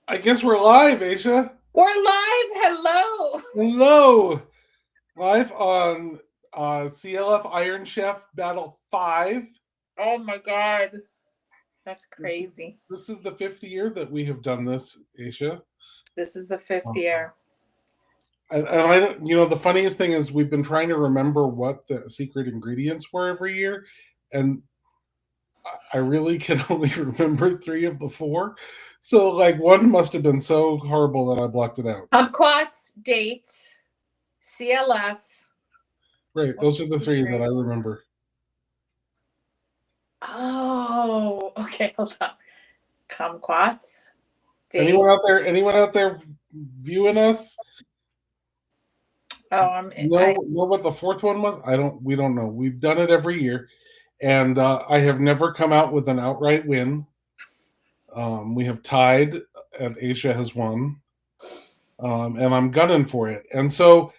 I guess we're live, Aisha. We're live. Hello. Hello. Live on CLF Iron Chef Battle 5. Oh my God. That's crazy. This is the fifth year that we have done this, Aisha. This is the fifth year. And the funniest thing is we've been trying to remember what the secret ingredients were every year. And I really can only remember three of the four. So, like, one must have been so horrible that I blocked it out. Kumquats, dates, CLF. Right. Those are the three that I remember. Oh, okay. Hold on. Kumquats, Anyone date. out there? Anyone out there viewing us? Oh, Know what the fourth one was? I don't. We don't know. We've done it every year, and I have never come out with an outright win. We have tied, and Aisha has won, and I'm gunning for it. And so,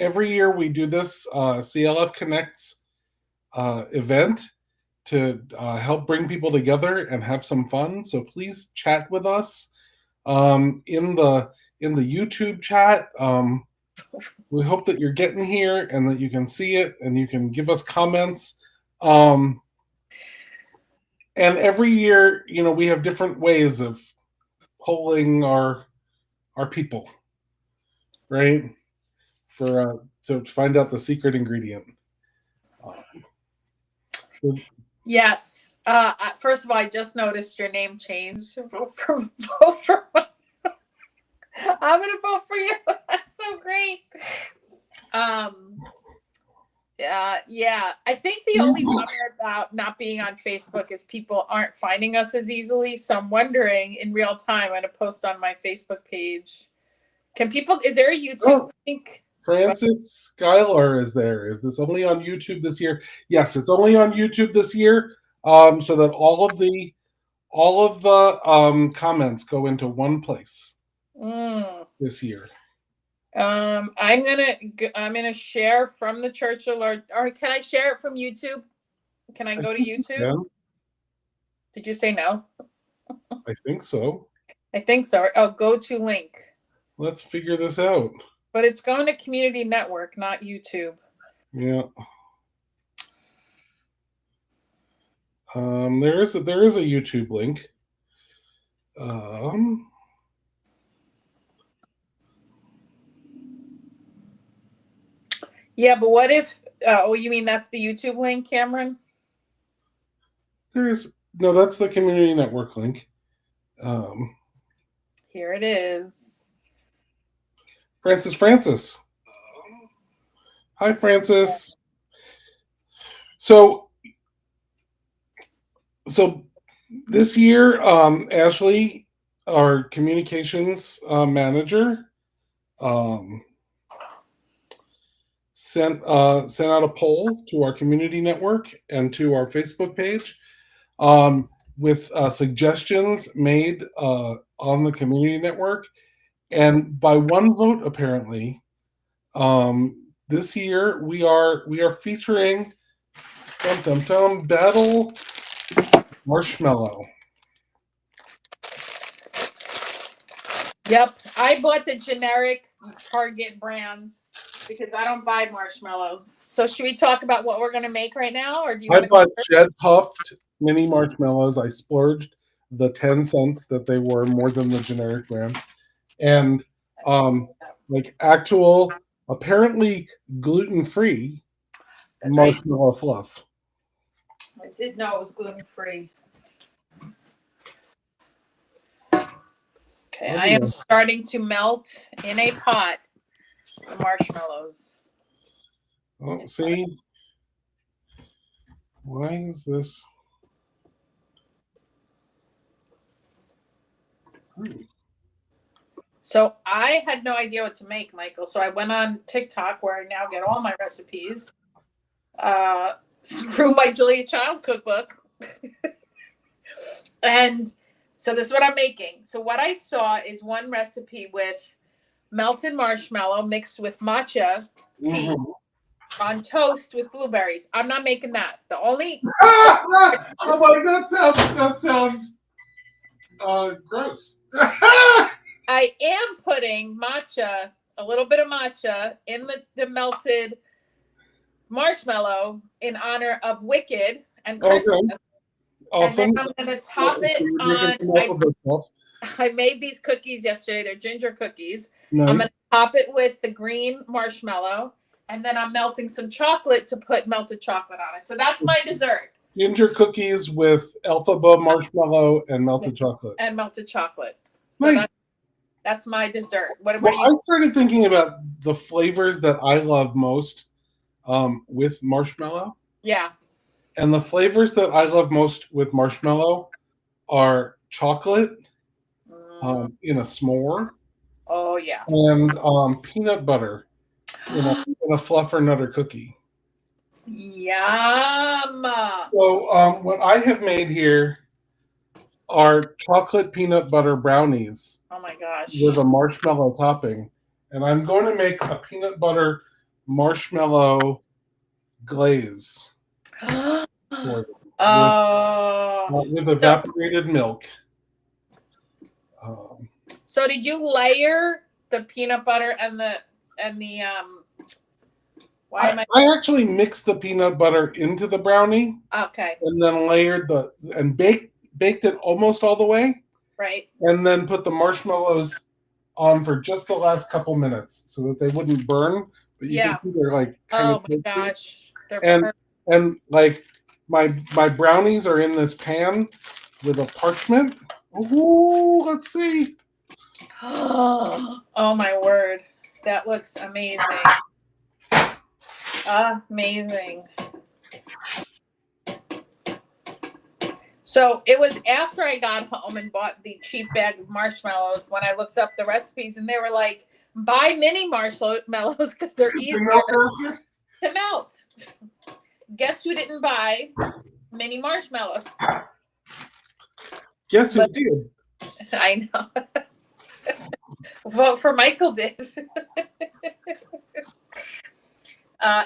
every year we do this CLF Connects event to help bring people together and have some fun. So please chat with us in the YouTube chat. We hope that you're getting here and that you can see it and you can give us comments. And every year, we have different ways of polling our people, right? For to find out the secret ingredient. yes. First of all, I just noticed your name changed. Vote for I'm gonna vote for you. That's so great. Um, yeah. I think the only bummer about not being on Facebook is people aren't finding us as easily. So I'm wondering in real time. I'm gonna post on my Facebook page. Can people? Is there a YouTube link? Francis Schuyler is there. Is this only on YouTube this year? Yes, it's only on YouTube this year. So that all of the comments go into one place this year. I'm gonna share from the Church Alert, or can I share it from YouTube? Can I go to YouTube? Yeah, Did you say no? I think so. I think so. Oh, go to link. Let's figure this out. But it's going to Community Network, not YouTube. Yeah. There is a YouTube link. Yeah, but what if? Oh, you mean that's the YouTube link, Cameron? That's the Community Network link. Here it is. Francis. Hi, Francis. So this year, Ashley, our communications manager, sent out a poll to our community network and to our Facebook page with suggestions made on the community network, and by one vote, apparently, this year we are featuring Battle Marshmallow. Yep, I bought the generic Target brands because I don't buy marshmallows. So should we talk about what we're gonna make right now, or do you? I bought Shed Puffed mini marshmallows. I splurged the 10 cents that they were more than the generic brand, and like actual, apparently gluten-free marshmallow fluff. I did know it was gluten-free. Okay, I am starting to melt in a pot the marshmallows. Oh, see? Why is this? So I had no idea what to make, Michael. So I went on TikTok, where I now get all my recipes, through my Julia Child cookbook. And so this is what I'm making. So what I saw is one recipe with melted marshmallow mixed with matcha tea on toast with blueberries. I'm not making that. The only oh my, that sounds gross. I am putting matcha, a little bit of matcha, in the melted marshmallow in honor of Wicked and Christmas. Okay. Awesome. And then I'm going to top So it you're making on. some alphabet stuff. I made these cookies yesterday. They're ginger cookies. Nice. I'm going to top it with the green marshmallow. And then I'm melting some chocolate to put melted chocolate on it. So that's my dessert. Ginger cookies with Elphaba marshmallow and melted chocolate. And melted chocolate. So Nice. that's my dessert. What Well, you? I started thinking about the flavors that I love most with marshmallow. Yeah. And the flavors that I love most with marshmallow are chocolate in a s'more. Oh, yeah. And peanut butter in a fluffer nutter cookie. Yum. So what I have made here are chocolate peanut butter brownies. Oh my gosh. With a marshmallow topping. And I'm going to make a peanut butter marshmallow glaze. With evaporated milk. So did you layer the peanut butter and the I actually mixed the peanut butter into the brownie. Okay. And then layered baked it almost all the way. Right. And then put the marshmallows on for just the last couple minutes so that they wouldn't burn. But you can see they're like kind of my gosh. And like my brownies are in this pan with a parchment. Ooh, let's see. Oh my word. That looks amazing. Amazing. So it was after I got home and bought the cheap bag of marshmallows when I looked up the recipes, and they were like, buy mini marshmallows because they're easier to melt. Guess who didn't buy mini marshmallows? Guess who did? I know. Vote for Michael did.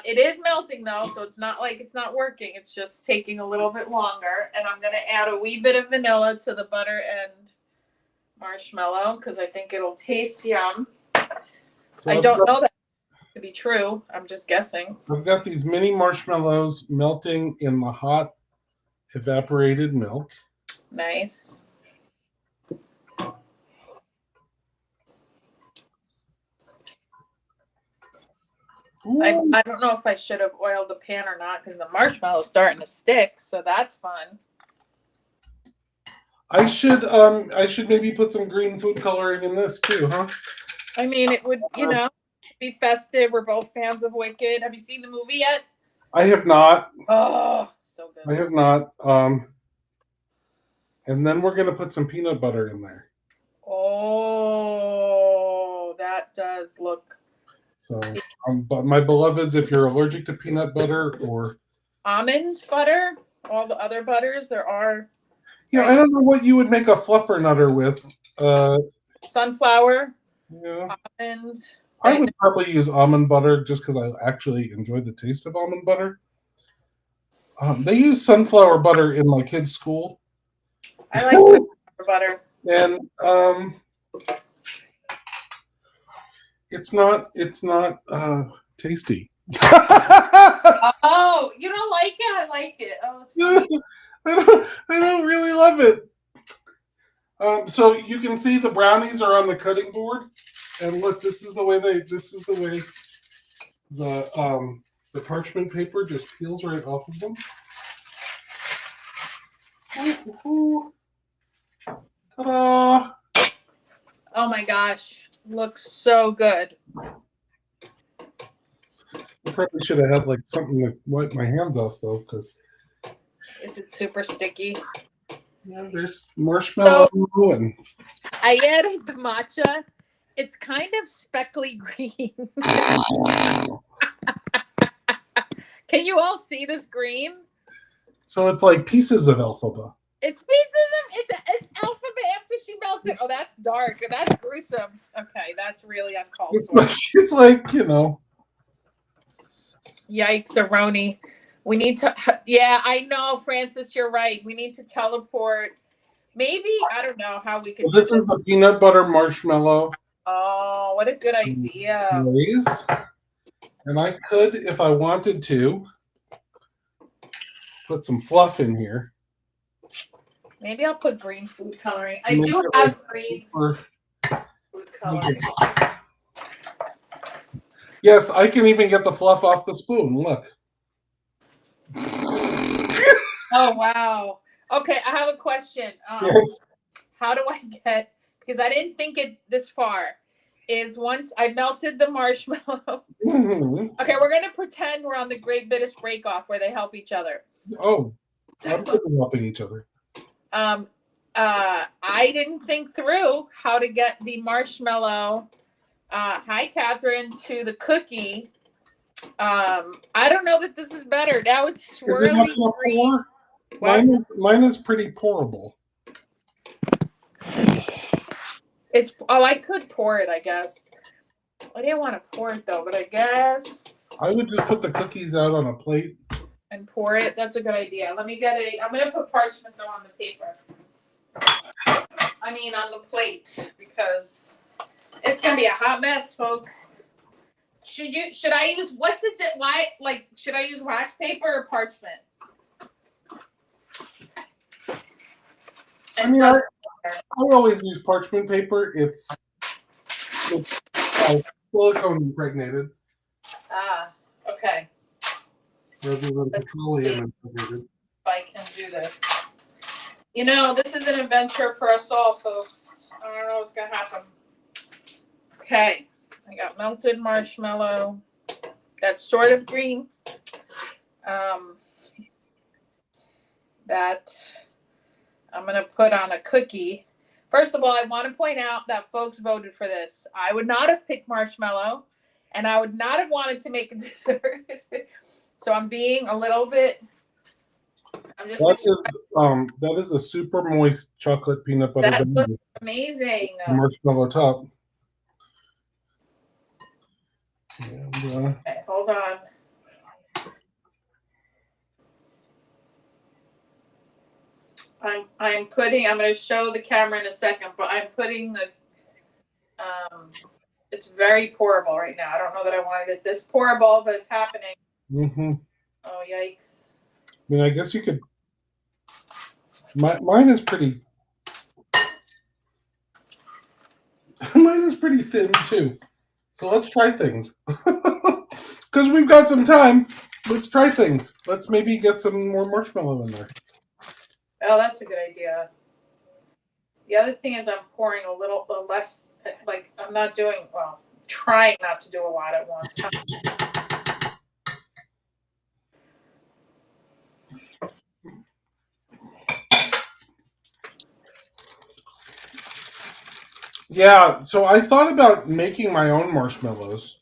It is melting though, so it's not like it's not working. It's just taking a little bit longer. And I'm going to add a wee bit of vanilla to the butter and marshmallow because I think it'll taste yum. So I don't know that to be true. I'm just guessing. I've got these mini marshmallows melting in the hot evaporated milk. Nice. I don't know if I should have oiled the pan or not because the marshmallow's starting to stick, so that's fun. I should maybe put some green food coloring in this too, huh? I mean, it would, be festive. We're both fans of Wicked. Have you seen the movie yet? I have not. Oh, so good. I have not. And then we're gonna put some peanut butter in there. Oh, that does look. So, but my beloveds, if you're allergic to peanut butter or almond butter, all the other butters, there are. Yeah, right? I don't know what you would make a fluffer nutter with. Sunflower. Yeah. Almond. I would probably use almond butter just because I actually enjoy the taste of almond butter. They use sunflower butter in my kids' school. I like sunflower butter. And it's not tasty. Oh, you don't like it? I like it. Oh. I don't really love it. So you can see the brownies are on the cutting board, and look, this is the way the parchment paper just peels right off of them. Ta-da! Oh my gosh, looks so good. I probably should have had like something to wipe my hands off though, because. Is it super sticky? Yeah, there's marshmallow and I added the matcha. It's kind of speckly green. Can you all see this green? So it's like pieces of Elphaba. It's pieces of it's Elphaba after she melted. Oh, that's dark. That's gruesome. Okay, that's really uncalled for. It's like, Yikes, Aroni. We need to, yeah, I know, Francis, you're right. We need to teleport Maybe, I don't know how we could Well, do this is the peanut butter marshmallow Oh, what a good idea. glaze. And I could, if I wanted to, put some fluff in here. Maybe I'll put green food coloring. I Make do it have like green super- food coloring. Yes, I can even get the fluff off the spoon. Look. Oh, wow. Okay, I have a question. Yes. How do I get, because I didn't think it this far, is once I melted the marshmallow. Mhm. Okay, we're going to pretend we're on the Great British Break Off where they help each other. Oh, I'm good at helping each other. I didn't think through how to get the marshmallow, hi Catherine, to the cookie. I don't know that this is better. Now it's Is it not swirly gonna green. pour? Mine is pretty pourable. It's I could pour it, I guess. I didn't want to pour it though, but I guess I would just put the cookies out on a plate. and pour it. That's a good idea. Let me get I'm gonna put parchment though on the paper. I mean on the plate because it's gonna be a hot mess, folks. Should I use should I use wax paper or parchment? I mean, I always use parchment paper. It's silicone impregnated Okay. rather than petroleum impregnated. If I can do this. You know, this is an adventure for us all, folks. I don't know what's gonna happen. Okay. I got melted marshmallow. That's sort of green. That I'm going to put on a cookie. First of all, I want to point out that folks voted for this. I would not have picked marshmallow, and I would not have wanted to make a dessert. So I'm being a little bit. That is a super moist chocolate peanut butter. That looks amazing. Marshmallow top. And, okay, hold on. I'm going to show the camera in a second, but I'm putting the, it's very pourable right now. I don't know that I wanted it this pourable, but it's happening. mm-hmm. Oh, yikes. I mean, I guess you could, mine is pretty, mine is pretty thin too. So let's try things. Because we've got some time, let's try things. Let's maybe get some more marshmallow in there. Oh, that's a good idea. The other thing is I'm pouring a little less, like I'm not doing, well, trying not to do a lot at once. Yeah, so I thought about making my own marshmallows.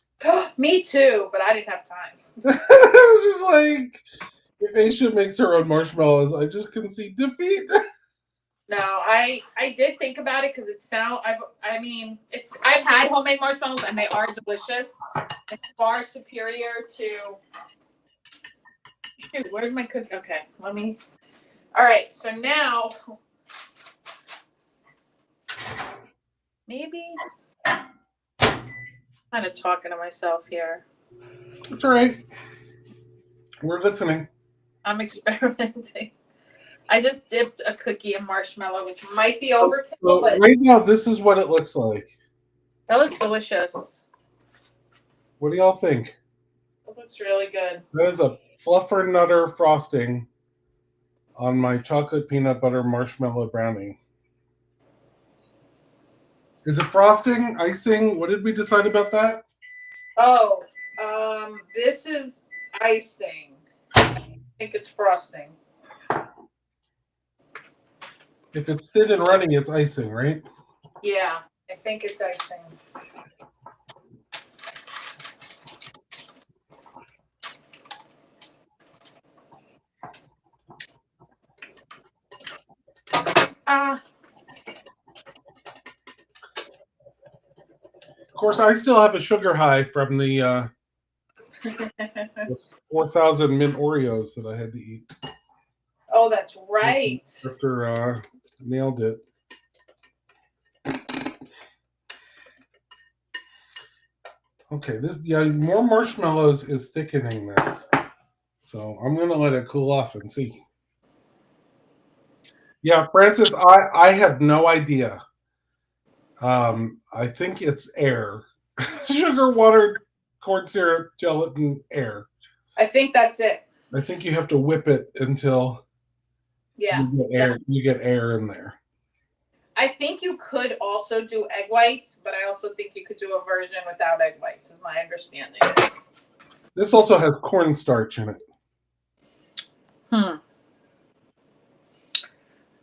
Me too, but I didn't have time. I was just like, if Aisha makes her own marshmallows, I just concede defeat. No, I did think about it because I've had homemade marshmallows and they are delicious. It's far superior to. Shoot, where's my cookie? Okay, let me. All right, so now maybe kind of talking to myself here. It's all right. We're listening. I'm experimenting. I just dipped a cookie in marshmallow, which might be overkill, but right now, this is what it looks like. that looks delicious. What do y'all think? It looks really good. That is a fluffer nutter frosting on my chocolate peanut butter marshmallow brownie. Is it frosting, icing? What did we decide about that? Oh, this is icing. I think it's frosting. If it's thin and runny, it's icing, right? Yeah, I think it's icing. Of course, I still have a sugar high from the 4,000 mint Oreos that I had to eat. Oh, that's right. After Nailed it. Okay, more marshmallows is thickening this. So I'm gonna let it cool off and see. Yeah, Francis, I have no idea. I think it's air. Sugar, water, corn syrup, gelatin, air. I think that's it. I think you have to whip it until you get air in there. I think you could also do egg whites, but I also think you could do a version without egg whites, is my understanding. This also has cornstarch in it.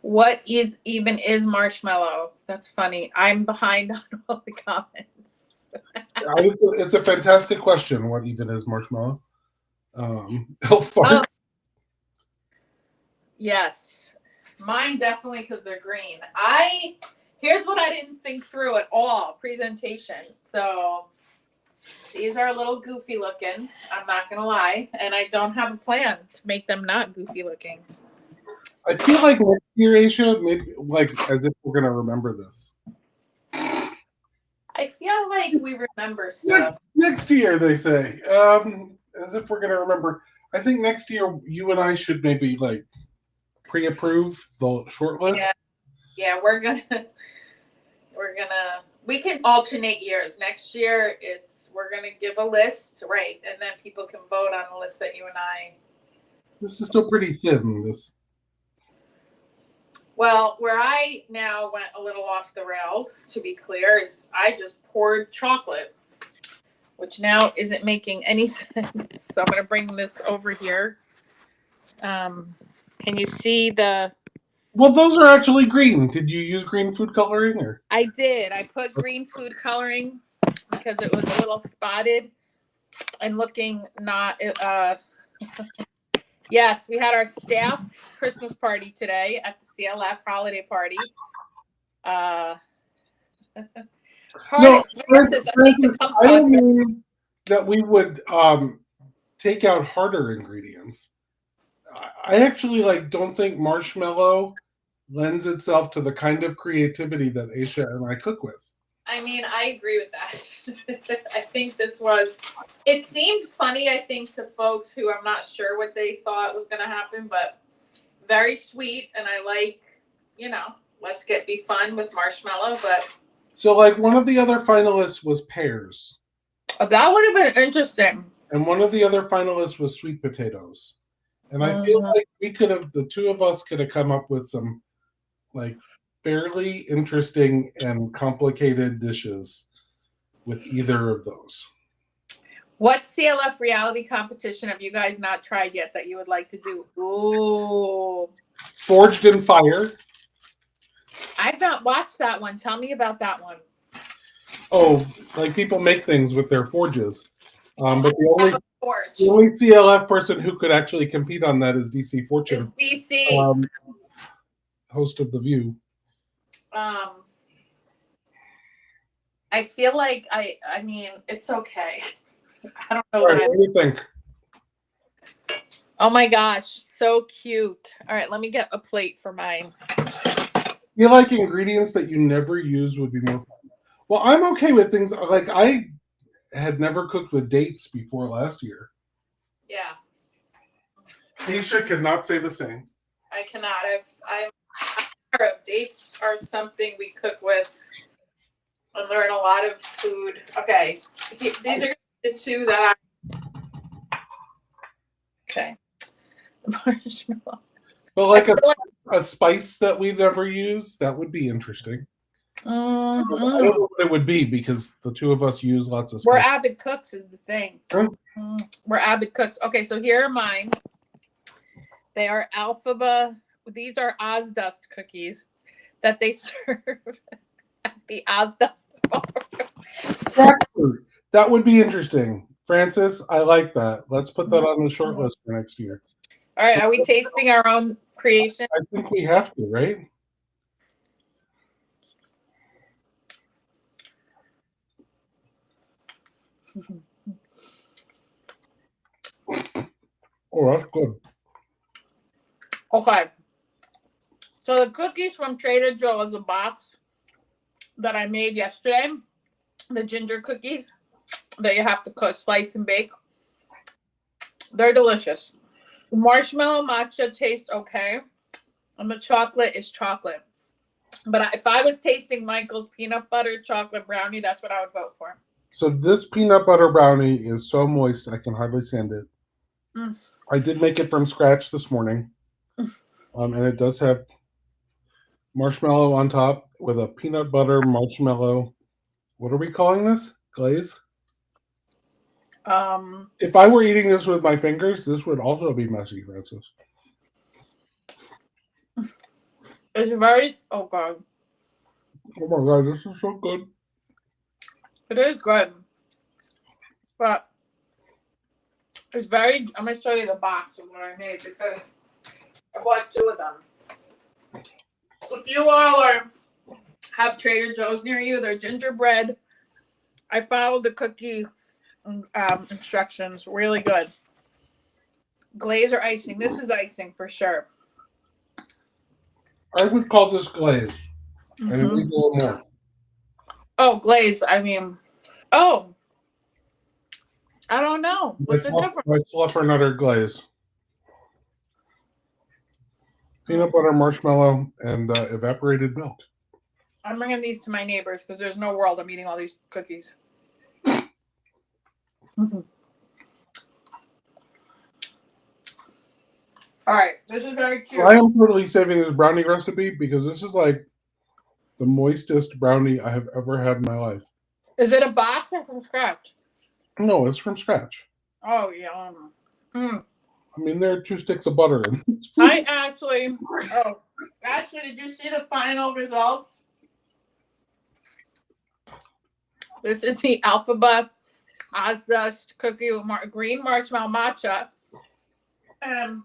What is marshmallow? That's funny. I'm behind on all the comments. It's a fantastic question. What even is marshmallow? Elf farts. Yes, mine definitely because they're green. Here's what I didn't think through at all: presentation. So these are a little goofy looking. I'm not gonna lie, and I don't have a plan to make them not goofy looking. I feel like next year, Aisha, maybe like as if we're gonna remember this. I feel like we remember stuff. Next year, they say, as if we're gonna remember. I think next year you and I should maybe like pre-approve the short list. Yeah, we can alternate years. Next year we're gonna give a list, right, and then people can vote on the list that you and I. This is still pretty thin. Well, where I now went a little off the rails, to be clear, is I just poured chocolate, which now isn't making any sense. So I'm gonna bring this over here. Can you see the? Well, those are actually green. Did you use green food coloring or? I did. I put green food coloring because it was a little spotted and looking not. Yes, we had our staff Christmas party today at the CLF holiday party. Francis, I don't mean that we would take out harder ingredients. I actually don't think marshmallow lends itself to the kind of creativity that Aisha and I cook with. I mean, I agree with that. I think it seemed funny, I think, to folks who I'm not sure what they thought was going to happen, but very sweet. And I like, let's be fun with marshmallow. But so one of the other finalists was pears. That would have been interesting. And one of the other finalists was sweet potatoes. And I feel like the two of us could have come up with some fairly interesting and complicated dishes with either of those. What CLF reality competition have you guys not tried yet that you would like to do? Ooh. Forged in Fire. I've not watched that one. Tell me about that one. Oh, people make things with their forges. But the only CLF person who could actually compete on that is DC Fortune. Is DC. Host of The View. I feel like I mean, it's okay. I don't know. All right, what do you think? Oh my gosh, so cute. All right, let me get a plate for mine. You like ingredients that you never use would be more fun. Well, I'm okay with things I had never cooked with dates before last year. Yeah. Aisha cannot say the same. I cannot. I'm aware of dates are something we cook with and learn a lot of food. Okay. These are the two that Okay. Marshmallow. But a spice that we never use, that would be interesting. I don't know what it would be because the two of us use lots of spice. We're avid cooks is the thing. We're avid cooks. Okay, so here are mine. They are Alphaba. These are Ozdust cookies that they serve at the Ozdust bar. That would be interesting. Francis, I like that. Let's put that on the short list for next year. All right, are we tasting our own creation? I think we have to, right? Oh, that's good. Okay. So the cookies from Trader Joe's is a box that I made yesterday. The ginger cookies that you have to cut, slice, and bake. They're delicious. Marshmallow matcha tastes okay, and the chocolate is chocolate. But if I was tasting Michael's peanut butter chocolate brownie, that's what I would vote for. So this peanut butter brownie is so moist I can hardly stand it. Mm. I did make it from scratch this morning, and it does have marshmallow on top with a peanut butter marshmallow. What are we calling this? Glaze? If I were eating this with my fingers, this would also be messy, Francis. It's very, oh God. Oh my God, this is so good. It is good. But it's very, I'm going to show you the box of what I made because I bought 2 of them. If you all have Trader Joe's near you, they're gingerbread. I followed the cookie instructions. Really good. Glaze or icing? This is icing for sure. I would call this glaze. And it needs a little more. Oh, glaze. I mean, oh, I don't know. What's the difference? My fluffernutter glaze. Peanut butter, marshmallow, and evaporated milk. I'm bringing these to my neighbors because there's no world I'm eating all these cookies. All right, this is very cute. So I am totally saving this brownie recipe because this is like the moistest brownie I have ever had in my life. Is it a box or from scratch? No, it's from scratch. Oh, yeah. I mean, there are 2 sticks of butter in this. Ashley, did you see the final result? This is the Alphaba Ozdust cookie with green marshmallow matcha and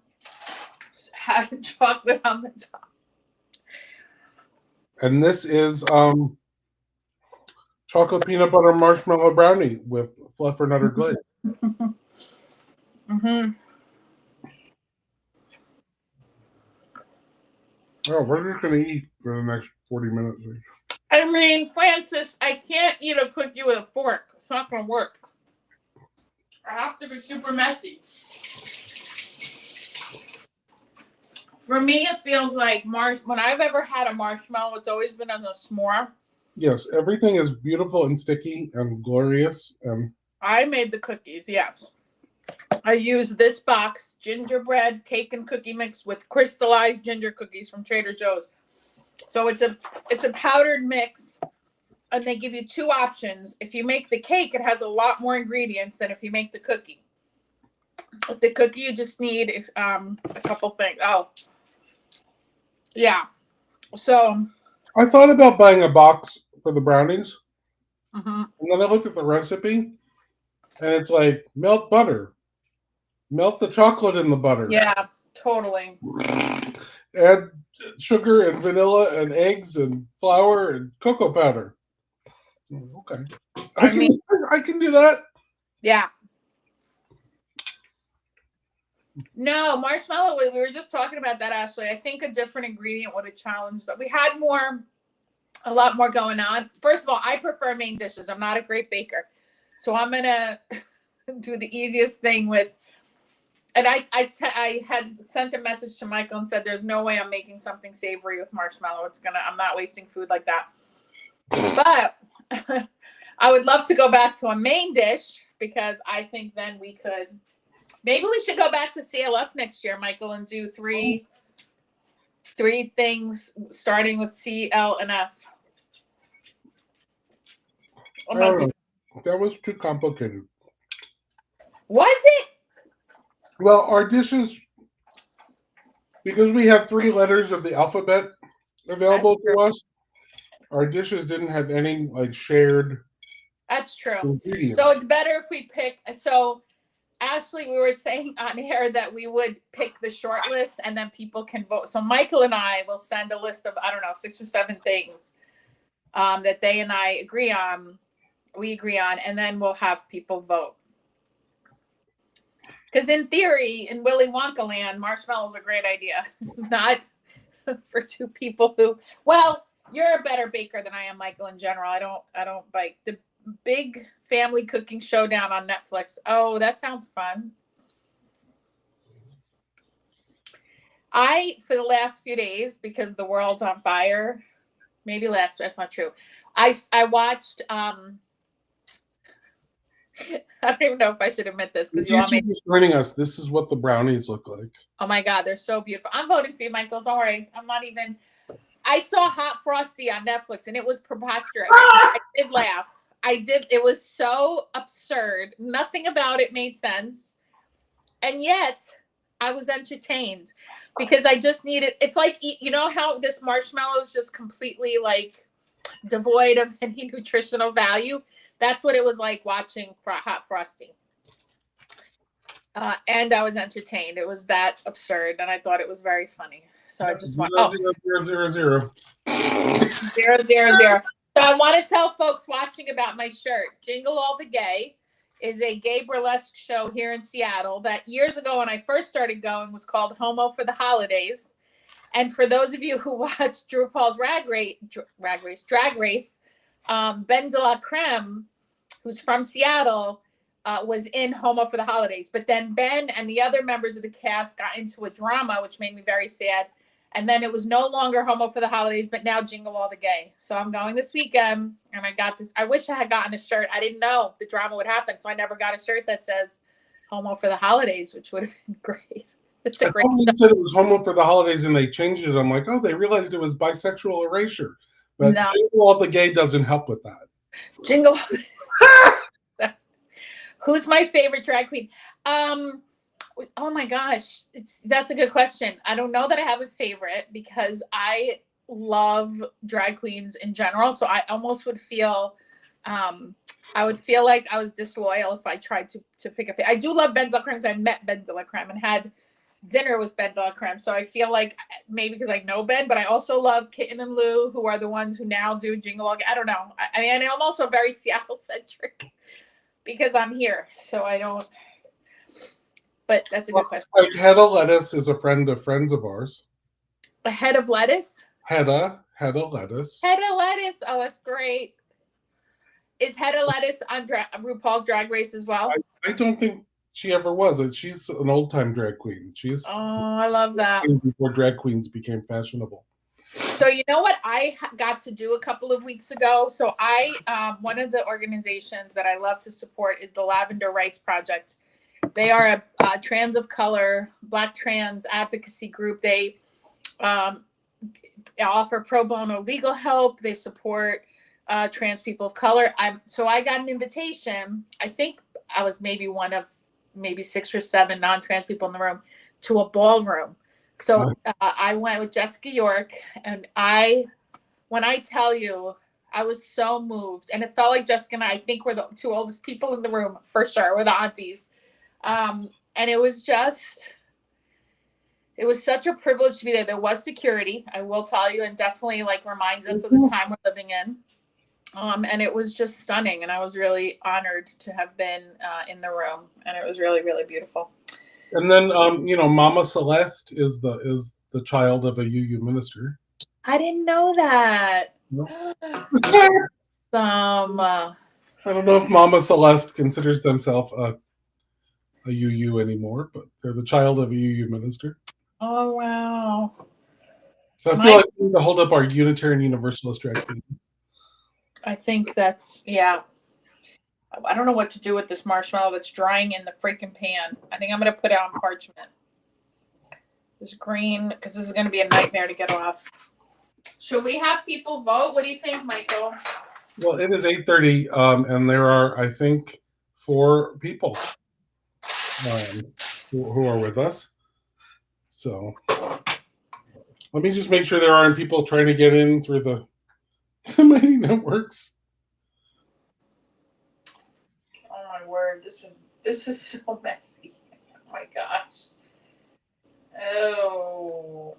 had chocolate on the top. And this is chocolate peanut butter marshmallow brownie with fluffernutter glaze. Oh, we're just going to eat for the next 40 minutes. I mean, Francis, I can't eat a cookie with a fork. It's not going to work. I have to be super messy. For me, it feels like when I've ever had a marshmallow, it's always been on a s'more. Yes, everything is beautiful and sticky and glorious. I made the cookies, yes. I used this box, gingerbread cake and cookie mix with crystallized ginger cookies from Trader Joe's. So it's a powdered mix, and they give you 2 options. If you make the cake, it has a lot more ingredients than if you make the cookie. With the cookie, you just need a couple things. Oh, yeah. So I thought about buying a box for the brownies, and then I looked at the recipe, and it's like melt butter, melt the chocolate in the butter. Yeah, totally. Add sugar and vanilla and eggs and flour and cocoa powder. Okay, I can do that. Yeah. No, marshmallow, we were just talking about that, Ashley. I think a different ingredient would have challenged that. We had a lot more going on. First of all, I prefer main dishes. I'm not a great baker. So I'm going to do the easiest thing with, and I had sent a message to Michael and said, there's no way I'm making something savory with marshmallow. I'm not wasting food like that. But I would love to go back to a main dish because I think then maybe we should go back to CLF next year, Michael, and do three things starting with C, L, and F. That was too complicated. Was it? Well, our dishes, because we have 3 letters of the alphabet available to us, our dishes didn't have any shared. That's true. Ingredients. So it's better if we pick. So Ashley, we were saying on air that we would pick the short list and then people can vote. So Michael and I will send a list of, 6 or 7 things that they and I agree on. We agree on, and then we'll have people vote. Because in theory, in Willy Wonka land, marshmallow's a great idea. Not for two people who, well, you're a better baker than I am, Michael, in general. I don't bake. The big family cooking showdown on Netflix. Oh, that sounds fun. For the last few days, because the world's on fire, that's not true. I watched, I don't even know if I should admit this because you all made just joining us. This is what the brownies look like. Oh my God, they're so beautiful. I'm voting for you, Michael. Don't worry. I saw Hot Frosty on Netflix and it was preposterous. I did laugh. It was so absurd. Nothing about it made sense. And yet I was entertained because I just needed, it's like, you know how this marshmallow is just completely like devoid of any nutritional value? That's what it was like watching Hot Frosty. And I was entertained. It was that absurd, and I thought it was very funny. So I just want 0, 0, 0, 0. 0, 0, 0. So I want to tell folks watching about my shirt. Jingle All the Gay is a gay burlesque show here in Seattle that years ago when I first started going was called Homo for the Holidays. And for those of you who watched RuPaul's Drag Race, Ben de la Creme, who's from Seattle, was in Homo for the Holidays. But then Ben and the other members of the cast got into a drama, which made me very sad. And then it was no longer Homo for the Holidays, but now Jingle All the Gay. So I'm going this weekend, and I got this. I wish I had gotten a shirt. I didn't know the drama would happen, so I never got a shirt that says Homo for the Holidays, which would have been great. It's a great. You said it was Homo for the Holidays, and they changed it. I'm like, oh, they realized it was bisexual erasure. But No. Jingle All the Gay doesn't help with that. Jingle. Who's my favorite drag queen? Oh my gosh, that's a good question. I don't know that I have a favorite because I love drag queens in general. So I almost would feel, I would feel like I was disloyal if I tried to pick a favorite. I do love Ben de la Creme. I met Ben de la Creme and had dinner with Ben de la Creme. So I feel like maybe because I know Ben, but I also love Kitten and Lou, who are the ones who now do Jingle All. I don't know. I mean, I'm also very Seattle centric because I'm here. So I don't. But that's a good question. Like Hedda Lettuce is a friend of friends of ours. A head of lettuce? Hedda Lettuce. Hedda Lettuce. Oh, that's great. Is Hedda Lettuce on RuPaul's Drag Race as well? I don't think she ever was. She's an old-time drag queen. I love that. Before drag queens became fashionable. So you know what I got to do a couple of weeks ago? So one of the organizations that I love to support is the Lavender Rights Project. They are a trans of color, Black trans advocacy group. They offer pro bono legal help. They support trans people of color. So I got an invitation. I think I was maybe one of 6 or 7 non-trans people in the room to a ballroom. So I went with Jessica York, and when I tell you, I was so moved, and it felt like Jessica and I think we're the 2 oldest people in the room for sure. We're the aunties. And it was such a privilege to be there. There was security, I will tell you, and definitely like reminds us of the time we're living in. And it was just stunning. And I was really honored to have been in the room, and it was really, really beautiful. And then, Mama Celeste is the child of a UU minister. I didn't know that. No. I don't know if Mama Celeste considers themselves a UU anymore, but they're the child of a UU minister. Oh, wow. So I feel like we need to hold up our Unitarian Universalist drag queens. I think that's, yeah. I don't know what to do with this marshmallow that's drying in the freaking pan. I think I'm going to put it on parchment. This green, because this is going to be a nightmare to get off. Should we have people vote? What do you think, Michael? Well, it is 8:30, and there are, I think, 4 people who are with us. So let me just make sure there aren't people trying to get in through the mighty networks. Oh my word, this is so messy. Oh my gosh. Oh.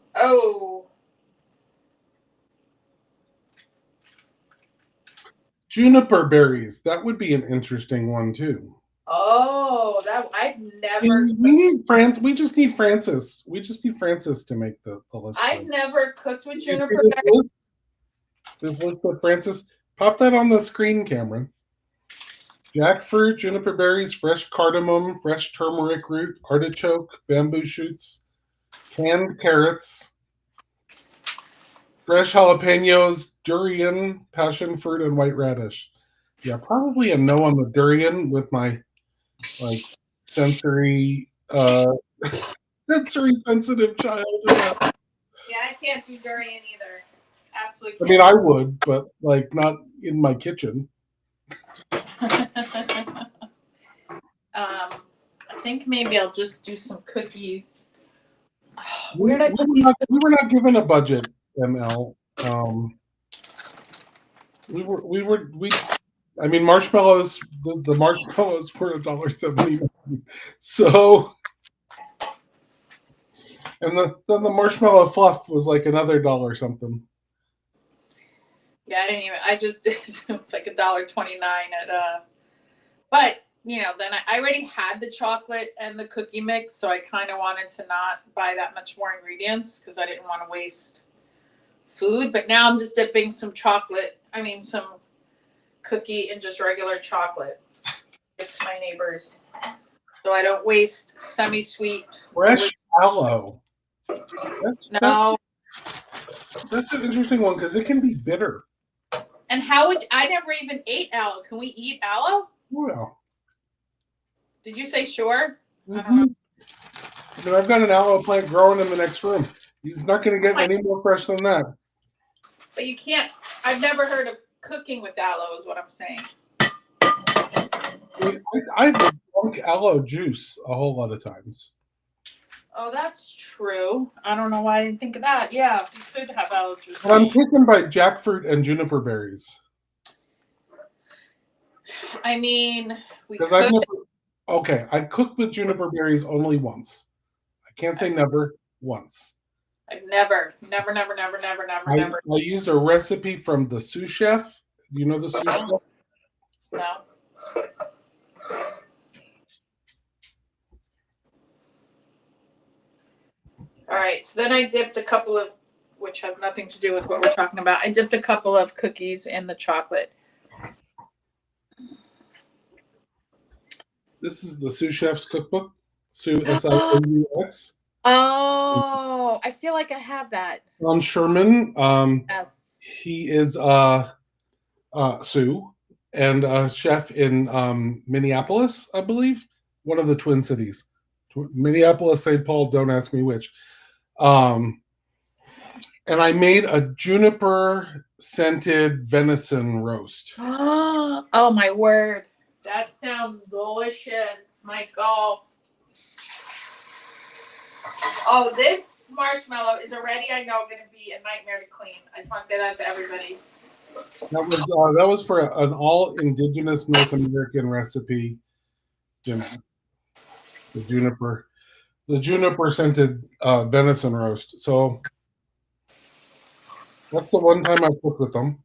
Juniper berries. That would be an interesting one too. Oh, that I've See, never. we need We just need Francis. We just need Francis to make the list. I've never cooked with Did you see juniper this berries. list? This list with Francis. Pop that on the screen, Cameron. Jackfruit, juniper berries, fresh cardamom, fresh turmeric root, artichoke, bamboo shoots, canned carrots, fresh jalapenos, durian, passion fruit, and white radish. Yeah, probably a no on the durian with my like sensory sensory sensitive child. Yeah, I can't do durian either. Absolutely I can't. mean, I would, but like not in my kitchen. I think maybe I'll just do some cookies. We, Where did I we put were these? not we were not given a budget, ML. We I mean, marshmallows. The marshmallows were $1.79. So, and then the marshmallow fluff was like another dollar something. Yeah, I didn't even. I just did. It was like $1.29 at. But then I already had the chocolate and the cookie mix, so I kind of wanted to not buy that much more ingredients because I didn't want to waste food. But now I'm just dipping some some cookie in just regular chocolate. Give to my neighbors, so I don't waste semi-sweet. Fresh aloe. No. That's an interesting one because it can be bitter. And how would I never even ate aloe? Can we eat aloe? Well, Did you say sure? mm-hmm. But I've got an aloe plant growing in the next room. He's not going to get any more fresh than that. But you can't. I've never heard of cooking with aloe. Is what I'm saying. I've drunk aloe juice a whole lot of times. Oh, that's true. I don't know why I didn't think of that. Yeah, you could have aloe juice. But I'm taken by jackfruit and juniper berries. I mean, we could. I cooked with juniper berries only once. I can't say never, once. I've never. I used a recipe from the sous chef. Do you know the sous chef? No. All right, so then I dipped a couple of, which has nothing to do with what we're talking about. I dipped a couple of cookies in the chocolate. This is the sous chef's cookbook. Sous, S-I-O-U-X. Oh, I feel like I have that. Ron Sherman. Yes. He is Sue and a chef in Minneapolis, I believe, one of the Twin Cities, Minneapolis, St. Paul. Don't ask me which. And I made a juniper scented venison roast. Oh my word! That sounds delicious, Michael. Oh, this marshmallow is already, I know, going to be a nightmare to clean. I just want to say that to everybody. That was for an all indigenous North American recipe dinner. The juniper scented venison roast. So that's the one time I cooked with them.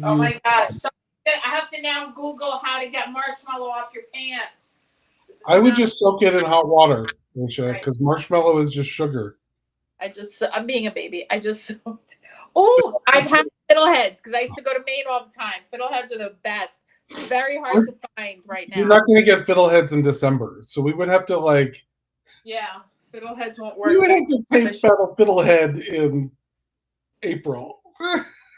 Oh my gosh! So I have to now Google how to get marshmallow off your pan. I would just soak it in hot water, Aisha, because marshmallow is just sugar. I'm being a baby. Oh, I've had fiddleheads because I used to go to Maine all the time. Fiddleheads are the best. Very hard to find right now. You're not going to get fiddleheads in December, so we would have to Yeah, fiddleheads won't work. You would have to take fiddlehead in April.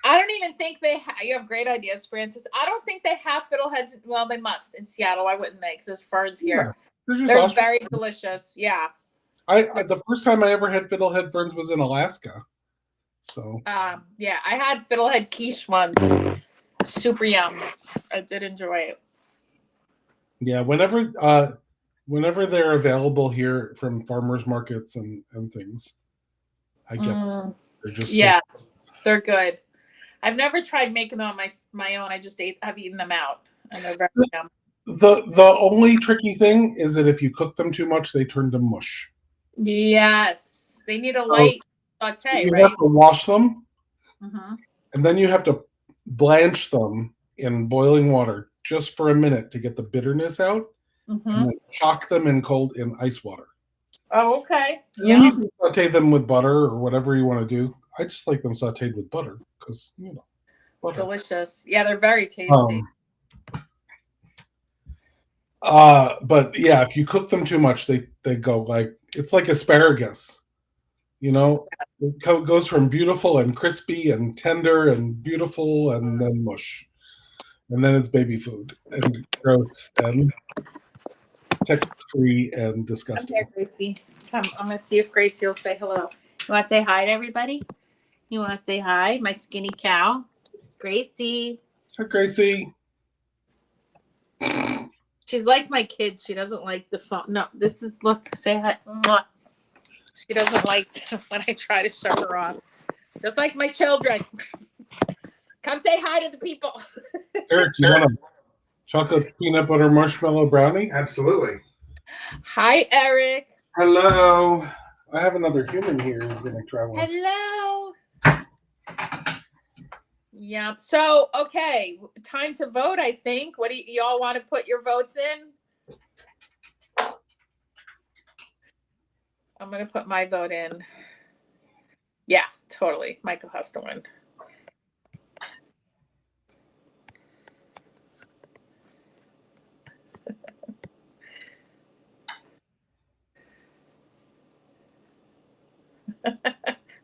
I don't even think you have great ideas, Francis. I don't think they have fiddleheads. Well, they must in Seattle. Why wouldn't they? Because there's ferns here. Yeah, they're awesome. Very delicious. Yeah. The first time I ever had fiddlehead ferns was in Alaska. So. Yeah, I had fiddlehead quiche once. Super yum. I did enjoy it. Yeah, whenever they're available here from farmers markets and things, I get them. They're just they're good. I've never tried making them on my own. I've eaten them out, and they're very yum. The only tricky thing is that if you cook them too much, they turn to mush. Yes, they need a light saute. You have to wash them, and then you have to blanch them in boiling water just for a minute to get the bitterness out, and then shock them in ice water. Oh, okay. And then you can saute them with butter or whatever you want to do. I just like them sauteed with butter because butter. Delicious. Yeah, they're very tasty. But yeah, if you cook them too much, they go like it's like asparagus. It goes from beautiful and crispy and tender and beautiful and then mush. And then it's baby food and gross and texture-free and disgusting. Come here, Gracie. Come, I'm going to see if Gracie will say hello. You want to say hi to everybody? You want to say hi? My skinny cow. Gracie. Hi, Gracie. She's like my kids. She doesn't like the phone. No, this is, look, say hi. Mwah. She doesn't like when I try to show her off. Just like my children. Come say hi to the people. Eric, you want a chocolate peanut butter marshmallow brownie? Absolutely. Hi, Eric. Hello. I have another human here who's going to travel. Hello. Yeah. So, okay, time to vote, I think. What do y'all want to put your votes in? I'm going to put my vote in. Yeah, totally. Michael has to win.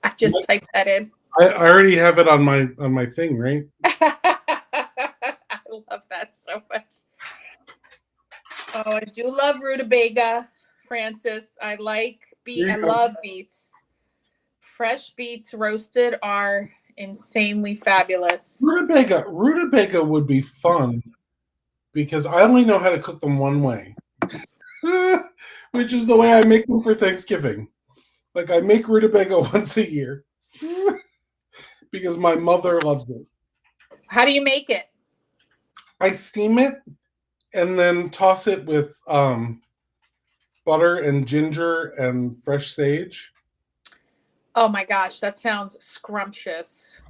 I just typed that in. I already have it on my thing, right? I love that so much. Oh, I do love rutabaga, Francis. I like beet. I love beets. Fresh beets roasted are insanely fabulous. Rutabaga would be fun because I only know how to cook them one way, which is the way I make them for Thanksgiving. Like I make rutabaga once a year because my mother loves it. How do you make it? I steam it and then toss it with butter and ginger and fresh sage. Oh my gosh, that sounds scrumptious.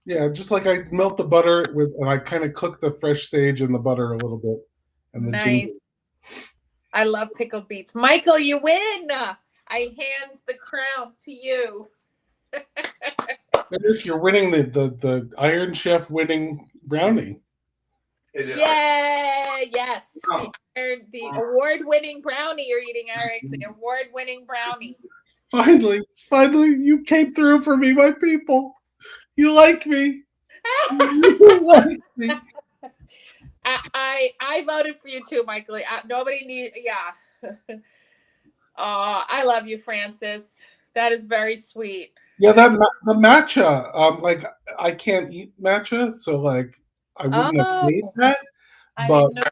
Yeah, just like I melt the butter and I kind of cook the fresh sage in the butter a little bit. And the nice. Ginger. I love pickled beets. Michael, you win. I hand the crown to you. Eric, you're winning the Iron Chef winning brownie. Yeah, yes. The award-winning brownie you're eating, Eric. The award-winning brownie. Finally, you came through for me, my people. You like me. You like me. I voted for you too, Michael. Nobody needs. Yeah. I love you, Francis. That is very sweet. Yeah, the matcha. Like I can't eat matcha, so like I wouldn't have made that. But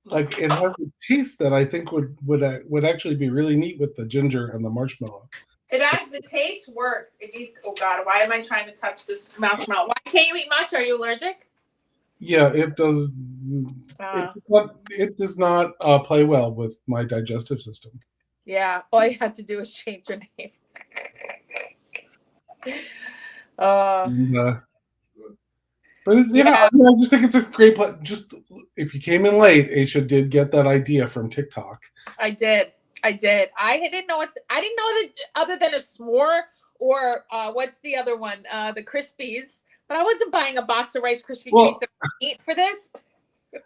like it has a taste that I think would actually be really neat with the ginger and the marshmallow. The taste worked. It needs. Oh God, why am I trying to touch this marshmallow? Why can't you eat matcha? Are you allergic? Yeah, it does. It does not play well with my digestive system. Yeah, all you had to do is change your name. But yeah, I just think it's a great play. Just if you came in late, Aisha did get that idea from TikTok. I did. I didn't know I didn't know that other than a s'more or what's the other one? The Krispies. But I wasn't buying a box of Rice Krispie treats that I eat for this.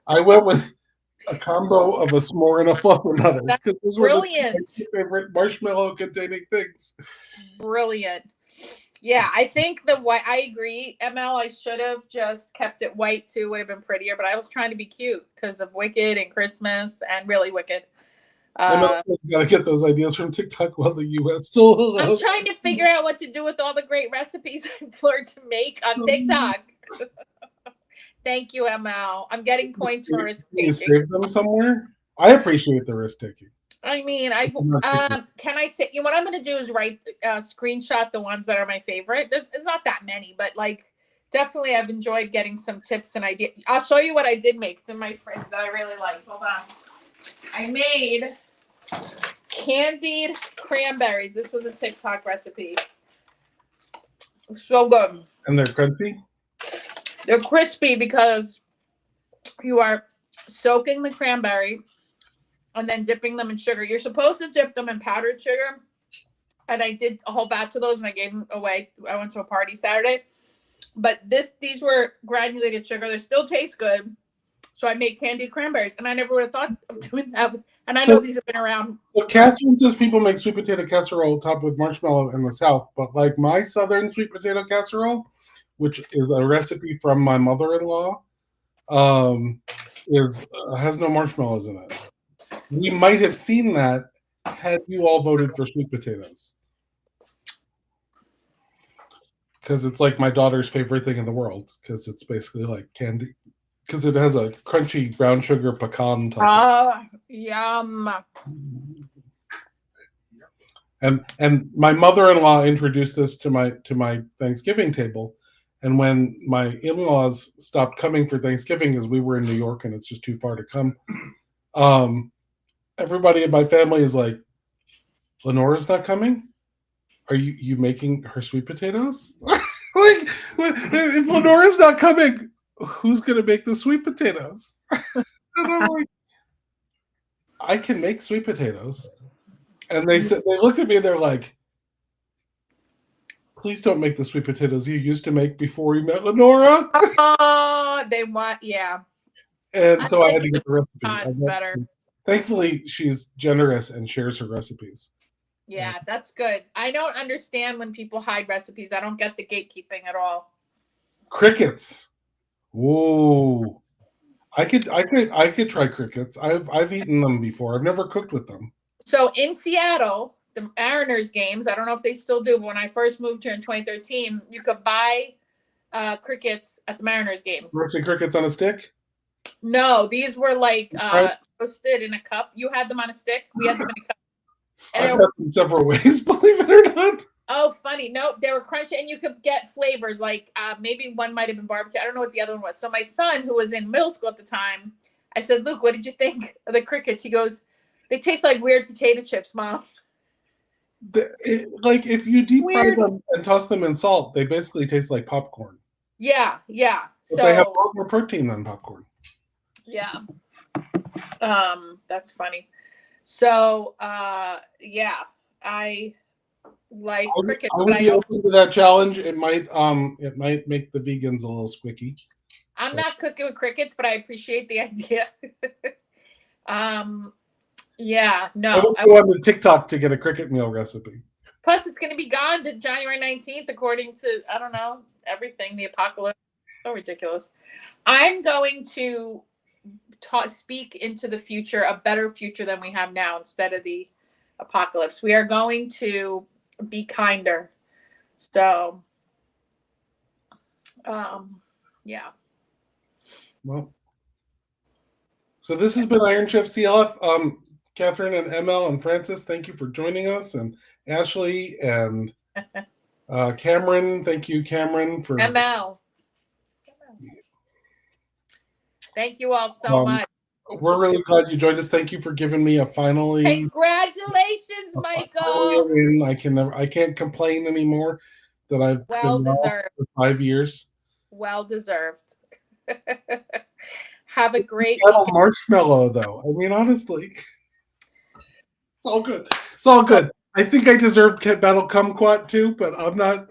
I went with a combo of a s'more and a fluffernutter because those were my favorite marshmallow containing things. Brilliant. Yeah, I think the white. I agree, ML. I should have just kept it white too. Would have been prettier. But I was trying to be cute because of Wicked and Christmas and really Wicked. ML's got to get those ideas from TikTok while the U.S. still allows. I'm trying to figure out what to do with all the great recipes I've learned to make on TikTok. Thank you, ML. I'm getting points for risk taking. You save them somewhere? I appreciate the risk taking. I mean, can I say? What I'm going to do is screenshot the ones that are my favorite. There's not that many, but like definitely I've enjoyed getting some tips and ideas. I'll show you what I did make. It's in my fridge that I really like. Hold on. I made candied cranberries. This was a TikTok recipe. So good. And they're crunchy? They're crispy because You are soaking the cranberry and then dipping them in sugar. You're supposed to dip them in powdered sugar. And I did a whole batch of those and I gave them away. I went to a party Saturday. But these were granulated sugar. They still taste good. So I made candied cranberries. And I never would have thought of doing that. And I know these have been around. So Catherine says people make sweet potato casserole topped with marshmallow in the South. But like my Southern sweet potato casserole, which is a recipe from my mother-in-law, has no marshmallows in it. We might have seen that had you all voted for sweet potatoes. Because it's like my daughter's favorite thing in the world. Because it's basically like candy. Because it has a crunchy brown sugar pecan top. Yum. And my mother-in-law introduced this to my Thanksgiving table. And when my in-laws stopped coming for Thanksgiving, because we were in New York and it's just too far to come, everybody in my family is like, Lenora's not coming? Are you making her sweet potatoes? Like, if Lenora's not coming, who's going to make the sweet potatoes? And I'm like, I can make sweet potatoes. And they looked at me and they're like, please don't make the sweet potatoes you used to make before you met Lenora. Oh, they want, yeah. And so I had to get the recipe. It's better. Thankfully, she's generous and shares her recipes. Yeah, that's good. I don't understand when people hide recipes. I don't get the gatekeeping at all. Crickets. Whoa. I could try crickets. I've eaten them before. I've never cooked with them. So in Seattle, the Mariners games, I don't know if they still do, but when I first moved here in 2013, you could buy crickets at the Mariners games. Roasted crickets on a stick? No, these were like roasted in a cup. You had them on a stick. We had them in a cup. And I've had them several ways, believe it or not. Oh, funny. No, they were crunchy, and you could get flavors like maybe one might have been barbecue. I don't know what the other one was. So my son, who was in middle school at the time, I said, Luke, what did you think of the crickets? He goes, they taste like weird potato chips, Mom. Like if you deep fry them and toss them in salt, they basically taste like popcorn. Yeah. But they have more protein than popcorn. Yeah. That's funny. So, yeah, I like cricket. I would be open to that challenge. It might make the vegans a little squicky. I'm not cooking with crickets, but I appreciate the idea. Yeah, no. I would go on to TikTok to get a cricket meal recipe. Plus, it's going to be gone to January 19th, according to, I don't know, everything, the apocalypse. So ridiculous. I'm going to speak into the future, a better future than we have now instead of the apocalypse. We are going to be kinder. So, yeah. Well, so this has been Iron Chef CLF. Catherine and ML and Francis, thank you for joining us, and Ashley and Cameron. Thank you, Cameron, for ML. Thank you all so much. We're really glad you joined us. Thank you for giving me a finally. Congratulations, Michael. I can't complain anymore that I've been deserved for 5 years. Well deserved. Have a great marshmallow, though. I mean, honestly, it's all good. It's all good. I think I deserved Battle Kumquat too, but I'm not.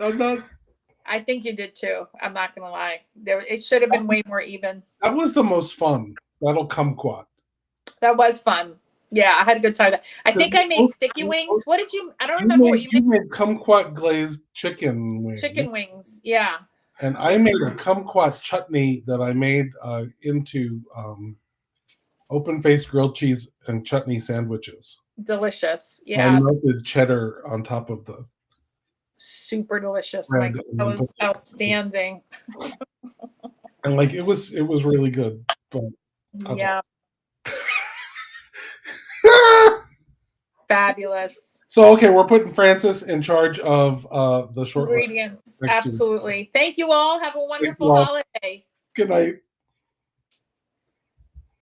I think you did too. I'm not gonna lie. It should have been way more even. That was the most fun. That'll kumquat. That was fun. Yeah, I had a good time. I think I made sticky wings. What did you? I don't remember what you made. You made kumquat glazed chicken wings. Chicken wings, yeah. And I made a kumquat chutney that I made into open-faced grilled cheese and chutney sandwiches. Delicious, yeah. I melted cheddar on top of the. Super delicious. My God, that was outstanding. And like it was really good. But yeah. Fabulous. So okay, we're putting Francis in charge of the short ingredients. Absolutely. Thank you all. Have a wonderful holiday. Good night.